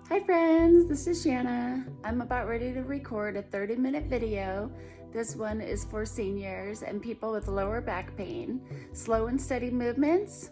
Hi friends, this is Shanna. I'm about ready to record a 30-minute video. This one is for seniors and people with lower back pain. Slow and steady movements,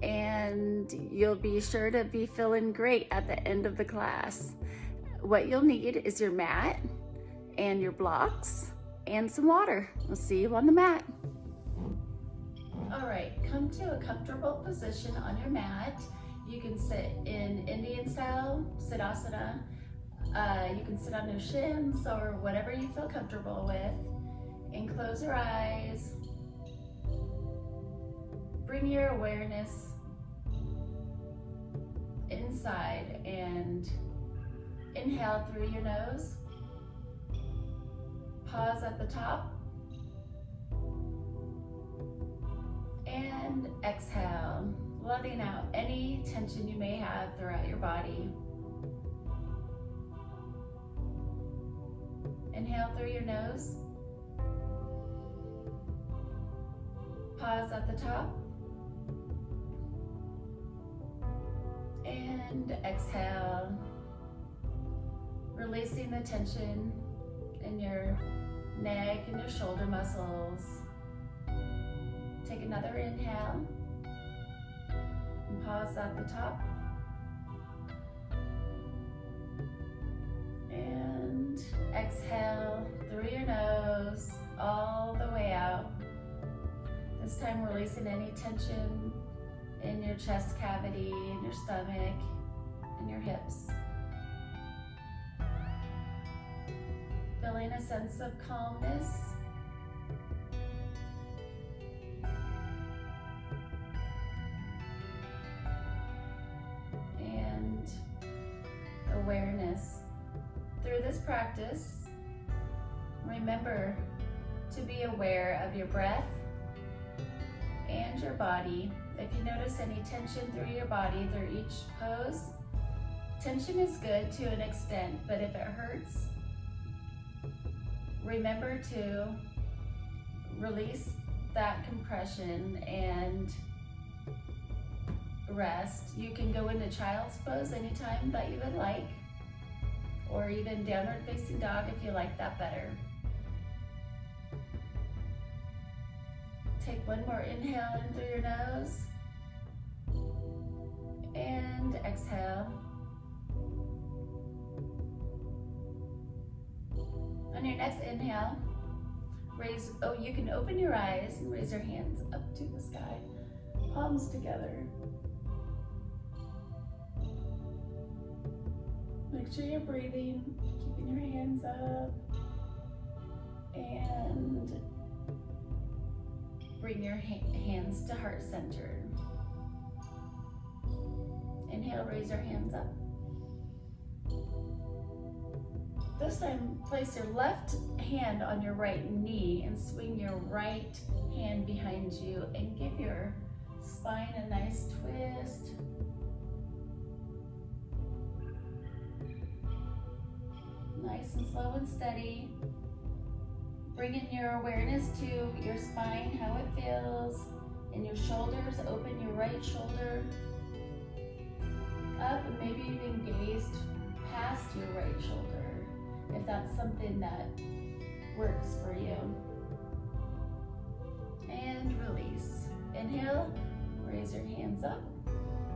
and you'll be sure to be feeling great at the end of the class. What you'll need is your mat and your blocks and some water. We'll see you on the mat. All right, come to a comfortable position on your mat. You can sit in Indian style, Siddhasana. You can sit on your shins or whatever you feel comfortable with. And close your eyes. Bring your awareness inside and inhale through your nose. Pause at the top. And exhale, letting out any tension you may have throughout your body. Inhale through your nose. Pause at the top. And exhale, releasing the tension in your neck and your shoulder muscles. Take another inhale. And pause at the top. And exhale through your nose all the way out. This time releasing any tension in your chest cavity, in your stomach, and your hips. Feeling a sense of calmness. Awareness. Through this practice, remember to be aware of your breath and your body. If you notice any tension through your body through each pose, tension is good to an extent, but if it hurts, remember to release that compression and rest. You can go into child's pose anytime that you would like, or even downward facing dog if you like that better. Take one more inhale in through your nose and exhale. On your next inhale, you can open your eyes and raise your hands up to the sky, palms together. Make sure you're breathing, keeping your hands up, and bring your hands to heart center. Inhale, raise your hands up. This time, place your left hand on your right knee and swing your right hand behind you and give your spine a nice twist. Nice and slow and steady. Bringing your awareness to your spine, how it feels, and your shoulders. Open your right shoulder up and maybe even gaze past your right shoulder if that's something that works for you. And release. Inhale, raise your hands up,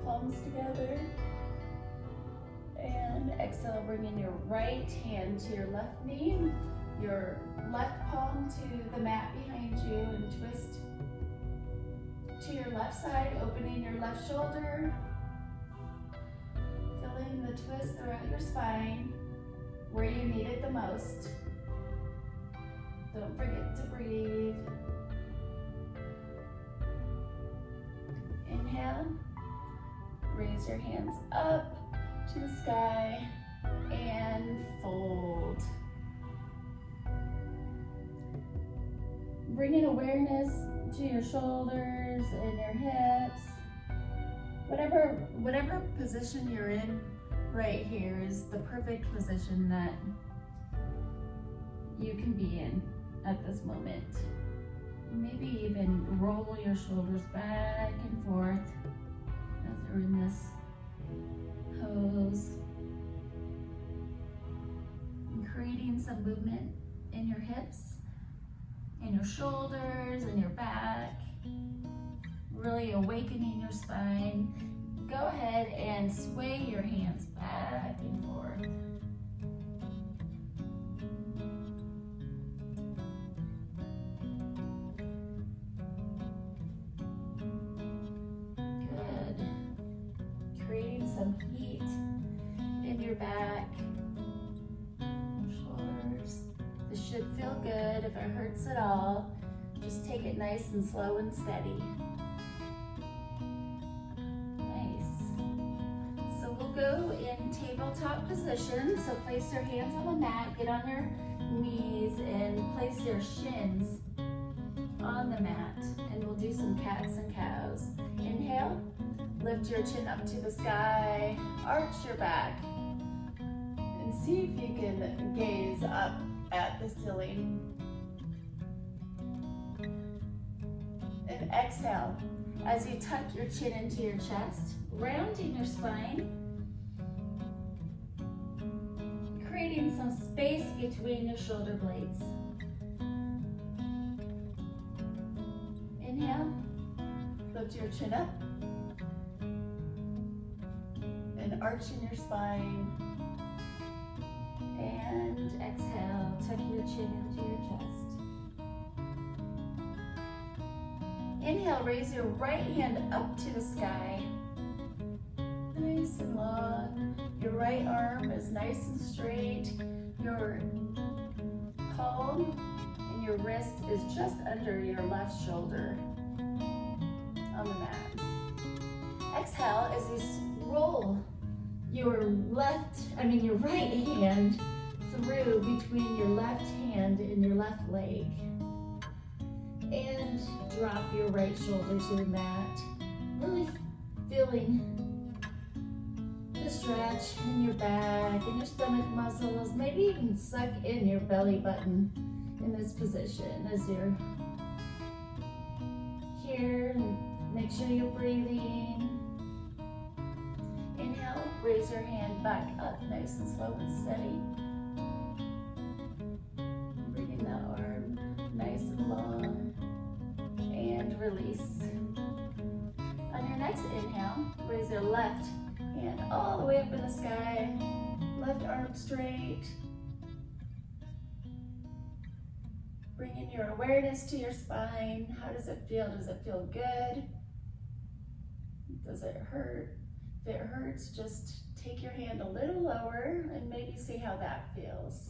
palms together. And exhale, bringing your right hand to your left knee, your left palm to the mat behind you, and twist to your left side, opening your left shoulder, feeling the twist throughout your spine where you need it the most. Don't forget to breathe. Inhale, raise your hands up to the sky and fold. Bringing awareness to your shoulders and your hips. Whatever position you're in right here is the perfect position that you can be in at this moment. Maybe even roll your shoulders back and forth as you're in this pose. movement in your hips, in your shoulders, and your back, really awakening your spine. Go ahead and sway your hands back and forth. Good. Creating some heat in your back, your shoulders. This should feel good. If it hurts at all, just take it nice and slow and steady. Go in tabletop position, so place your hands on the mat, get on your knees, and place your shins on the mat, and we'll do some cats and cows. Inhale, lift your chin up to the sky, arch your back, and see if you can gaze up at the ceiling. And exhale, as you tuck your chin into your chest, rounding your spine, creating some space between your shoulder blades. Inhale, lift your chin up, and arching your spine. And exhale, tuck your chin into your chest. Inhale, raise your right hand up to the sky. Nice and long. Your right arm is nice and straight. Your palm and your wrist is just under your left shoulder on the mat. Exhale as you roll your right hand through between your left hand and your left leg. And drop your right shoulder to the mat. Really feeling the stretch in your back and your stomach muscles. Maybe even suck in your belly button in this position as you're here. And make sure you're breathing. Inhale, raise your hand back up nice and slow and steady. Bringing that arm nice and long. And release. On your next inhale, raise your left hand all the way up in the sky. Left arm straight. Bringing your awareness to your spine. How does it feel? Does it feel good? Does it hurt? If it hurts, just take your hand a little lower and maybe see how that feels.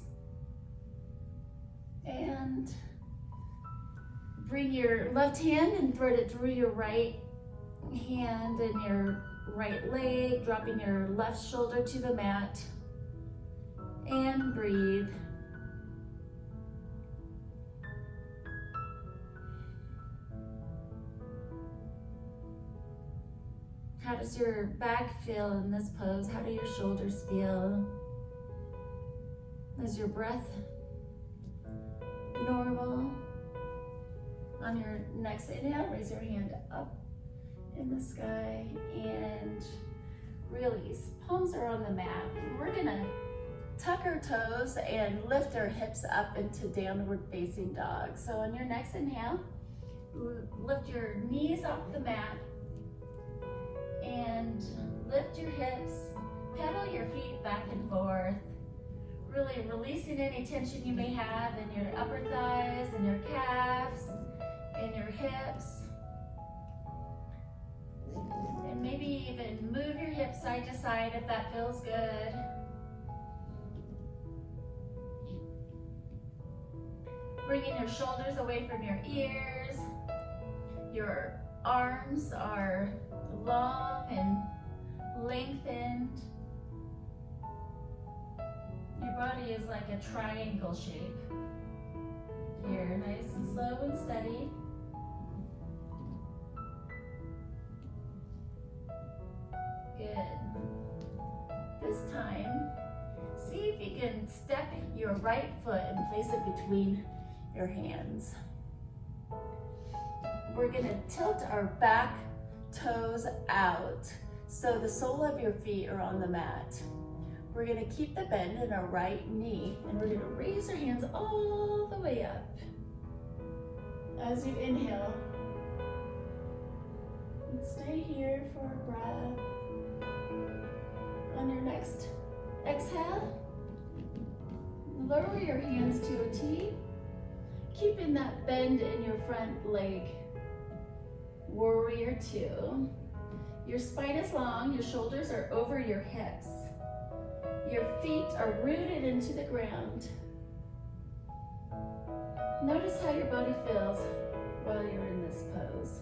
And bring your left hand and thread it through your right hand and your right leg, dropping your left shoulder to the mat. And breathe. How does your back feel in this pose? How do your shoulders feel? Is your breath normal? On your next inhale, raise your hand up in the sky and release. Palms are on the mat. We're gonna tuck our toes and lift our hips up into downward facing dog. So on your next inhale, lift your knees off the mat and lift your hips, pedal your feet back and forth, really releasing any tension you may have in your upper thighs and your calves and your hips. And maybe even move your hips side to side if that feels good. Bringing your shoulders away from your ears. Your arms are long and lengthened. Your body is like a triangle shape. Here, nice and slow and steady. Good. This time, see if you can step your right foot and place it between your hands. We're gonna tilt our back toes out so the sole of your feet are on the mat. We're gonna keep the bend in our right knee, and we're gonna raise our hands all the way up. As you inhale, and stay here for a breath. On your next exhale, lower your hands to a T, keeping that bend in your front leg. Warrior two. Your spine is long, your shoulders are over your hips. Your feet are rooted into the ground. Notice how your body feels while you're in this pose.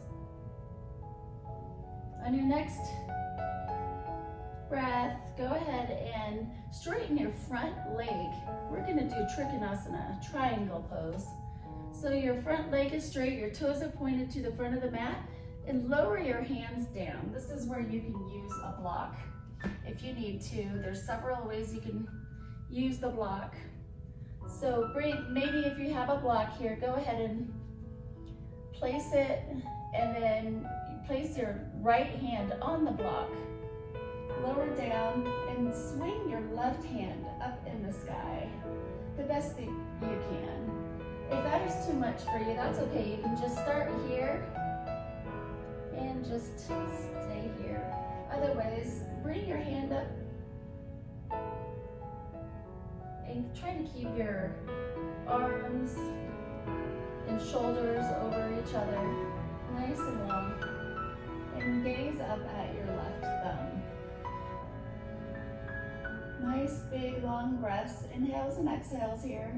On your next breath, go ahead and straighten your front leg. We're gonna do Trikonasana, triangle pose. So your front leg is straight, your toes are pointed to the front of the mat, and lower your hands down. This is where you can use a block if you need to. There's several ways you can use the block. So maybe if you have a block here, go ahead and place it, and then place your right hand on the block. Lower down and swing your left hand up in the sky the best that you can. If that is too much for you, that's okay. You can just start here and just stay here. Otherwise, bring your hand up and try to keep your arms and shoulders over each other, nice and long, and gaze up at your left thumb. Nice big long breaths, inhales and exhales here.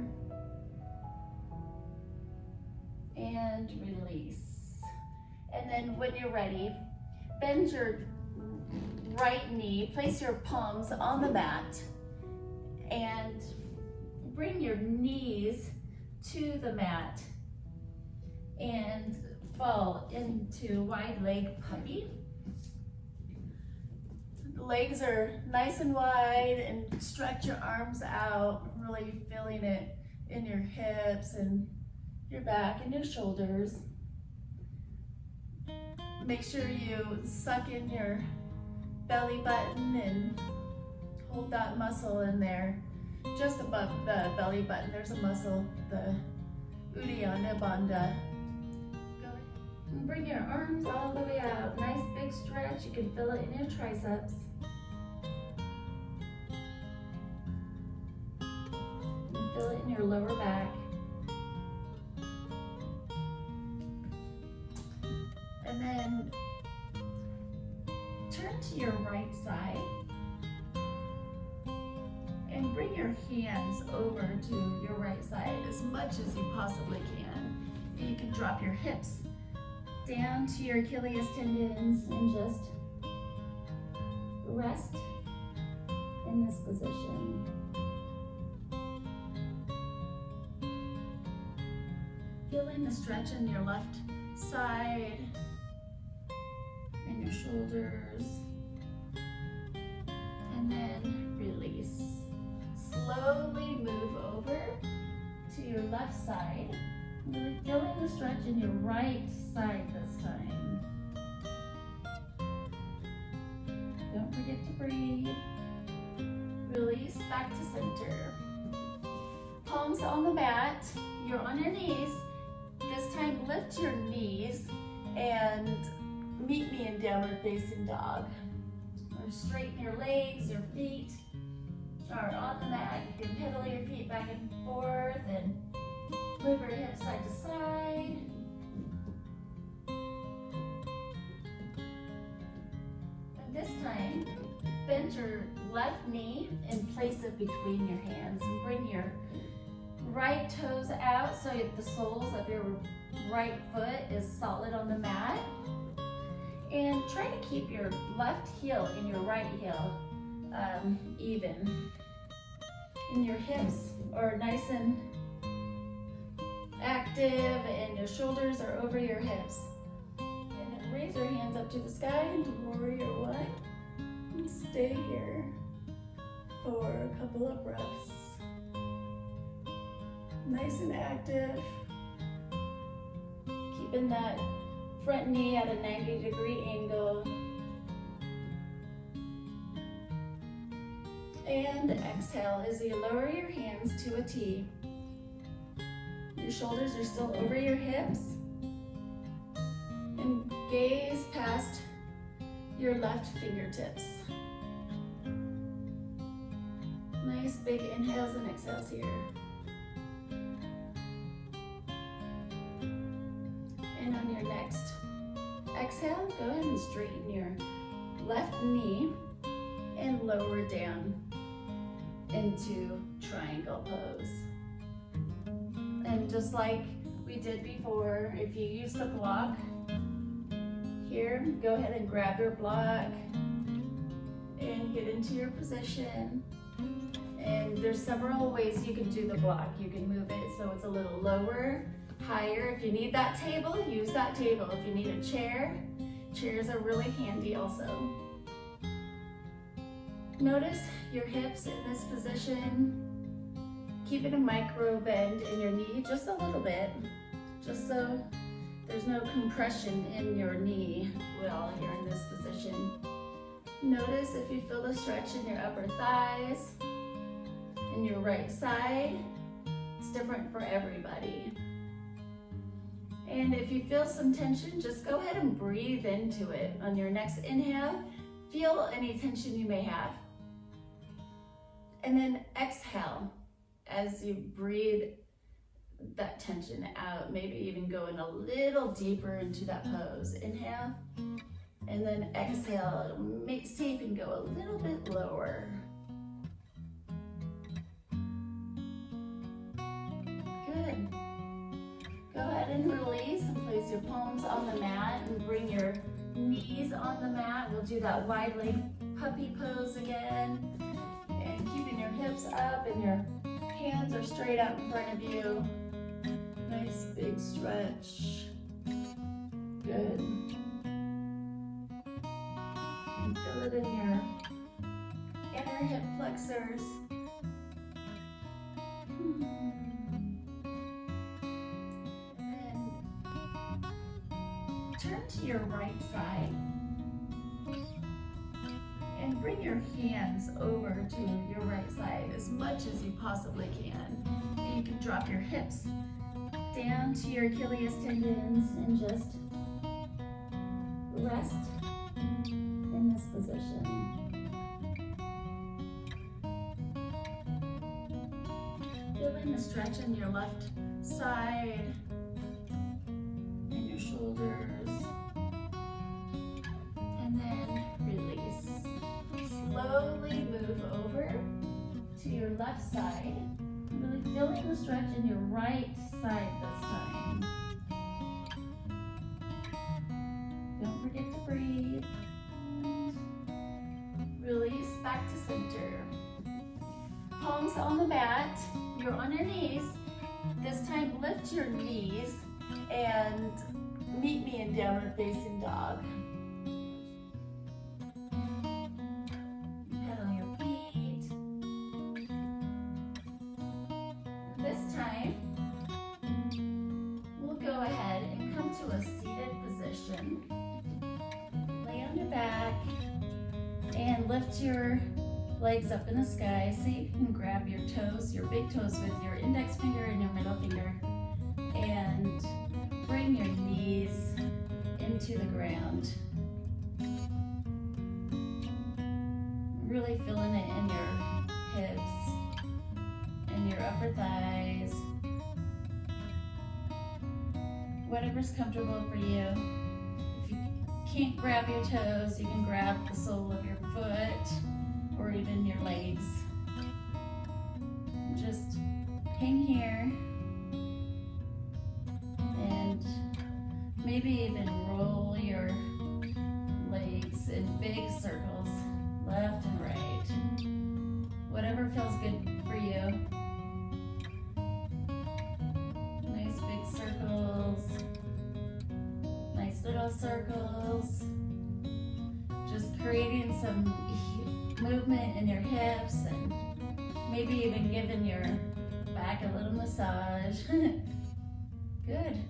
And release. And then when you're ready, bend your right knee, place your palms on the mat, and bring your knees to the mat and fall into wide leg puppy. The legs are nice and wide, and stretch your arms out, really feeling it in your hips and your back and your shoulders. Make sure you suck in your belly button and hold that muscle in there. Just above the belly button, there's a muscle, the Uddiyana Bandha. Go ahead and bring your arms all the way out. Nice big stretch. You can feel it in your triceps. And feel it in your lower back. And then turn to your right side and bring your hands over to your right side as much as you possibly can. And you can drop your hips down to your Achilles tendons and just rest in this position. Feeling the stretch in your left side and your shoulders, and then release. Slowly move over to your left side. Really feeling the stretch in your right side this time. Don't forget to breathe. Release back to center. Palms on the mat. You're on your knees. This time lift your knees and meet me in downward facing dog. Or straighten your legs, your feet are on the mat. You can pedal your feet back and forth and move your hips side to side. And this time, bend your left knee and place it between your hands and bring your right toes out so the soles of your right foot is solid on the mat. And try to keep your left heel and your right heel even. And your hips are nice and active and your shoulders are over your hips. And then raise your hands up to the sky into warrior one. And stay here for a couple of breaths. Nice and active. Keeping that front knee at a 90-degree angle. And exhale as you lower your hands to a T. Your shoulders are still over your hips. And gaze past your left fingertips. Nice big inhales and exhales here. And on your next exhale, go ahead and straighten your left knee and lower down into triangle pose. And just like we did before, if you use the block here, go ahead and grab your block and get into your position. And there's several ways you can do the block. You can move it so it's a little lower, higher. If you need that table, use that table. If you need a chair, chairs are really handy also. Notice your hips in this position. Keep it a micro bend in your knee, just a little bit, just so there's no compression in your knee while you're in this position. Notice if you feel the stretch in your upper thighs, in your right side. It's different for everybody. And if you feel some tension, just go ahead and breathe into it. On your next inhale, feel any tension you may have. And then exhale as you breathe that tension out, maybe even going a little deeper into that pose. Inhale, and then exhale. See if you can go a little bit lower. Good. Go ahead and release and place your palms on the mat and bring your knees on the mat. We'll do that wide leg puppy pose again. And keeping your hips up and your hands are straight out in front of you. Nice big stretch. Good. And feel it in your inner hip flexors. And turn to your right side. And bring your hands over to your right side as much as you possibly can. And you can drop your hips down to your Achilles tendons and just rest in this position. Feeling the stretch in your left side and your shoulders. And then release. Slowly move over to your left side. Really feeling the stretch in your right side this time. Don't forget to breathe. And release back to center. Palms on the mat. You're on your knees. This time lift your knees and meet me in downward facing dog. Lift your legs up in the sky. See if you can grab your toes, your big toes with your index finger and your middle finger, and bring your knees into the ground. Really feeling it in your hips and your upper thighs. Whatever's comfortable for you. Can't grab your toes, you can grab the sole of your foot or even your legs. Just hang here and maybe even roll your legs in big circles, left and right. Whatever feels good for you. Nice big circles. Nice little circles, just creating some movement in your hips and maybe even giving your back a little massage. Good.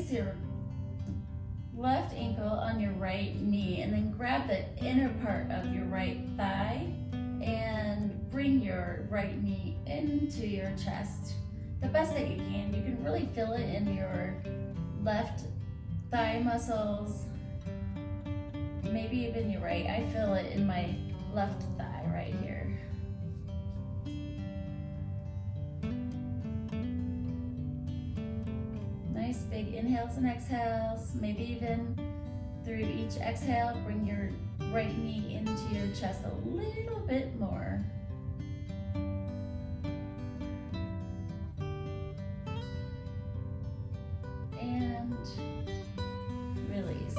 place your left ankle on your right knee and then grab the inner part of your right thigh and bring your right knee into your chest. The best that you can. You can really feel it in your left thigh muscles, maybe even your right. I feel it in my left thigh right here. Nice big inhales and exhales, maybe even through each exhale, bring your right knee into your chest a little bit more. And release.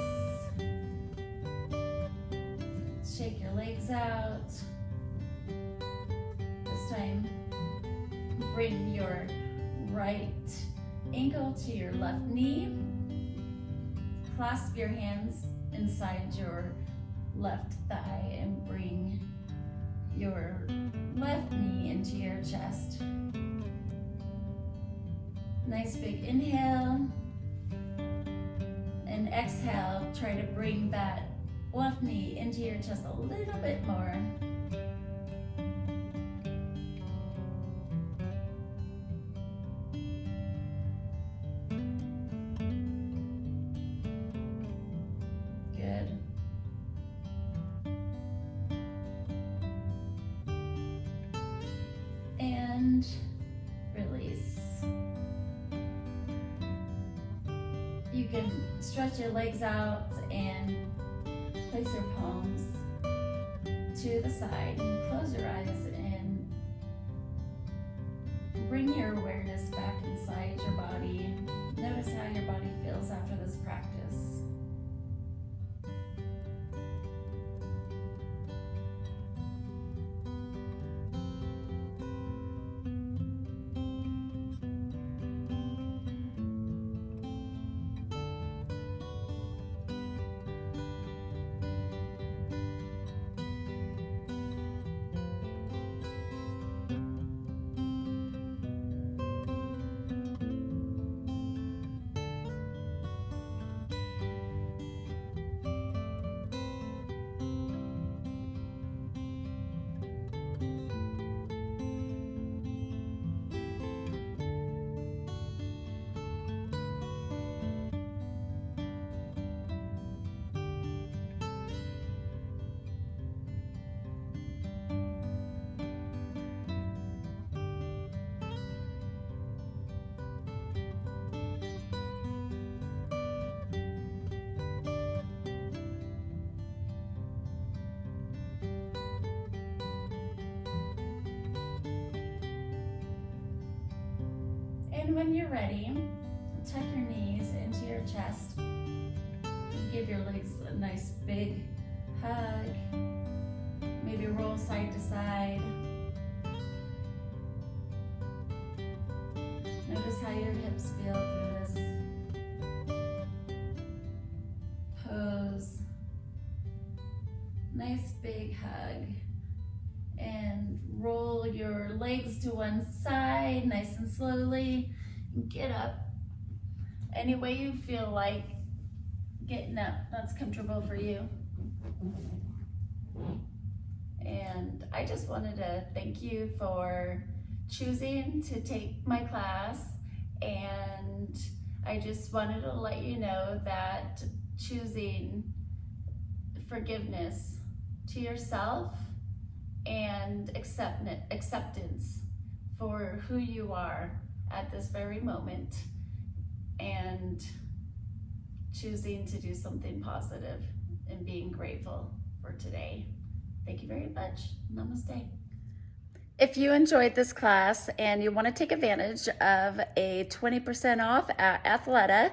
Shake your legs out. This time, bring your right ankle to your left knee. Clasp your hands inside your left thigh and bring your left knee into your chest. Nice big inhale. And exhale, try to bring that left knee into your chest a little bit more. Good. And release. You can stretch your legs out and place your palms to the side and close your eyes and bring your awareness back inside your body. Notice how your body feels after this practice. And when you're ready, tuck your knees into your chest. Give your legs a nice big hug. Maybe roll side to side. Notice how your hips feel through this pose. Nice big hug. And roll your legs to one side, nice and slowly. Get up any way you feel like getting up. That's comfortable for you. And I just wanted to thank you for choosing to take my class. And I just wanted to let you know that choosing forgiveness to yourself and acceptance for who you are at this very moment, and choosing to do something positive and being grateful for today. Thank you very much. Namaste. If you enjoyed this class and you want to take advantage of a 20% off at Athleta,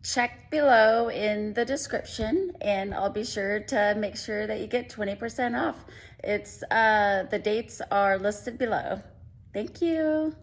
check below in the description and I'll be sure to make sure that you get 20% off. The dates are listed below. Thank you.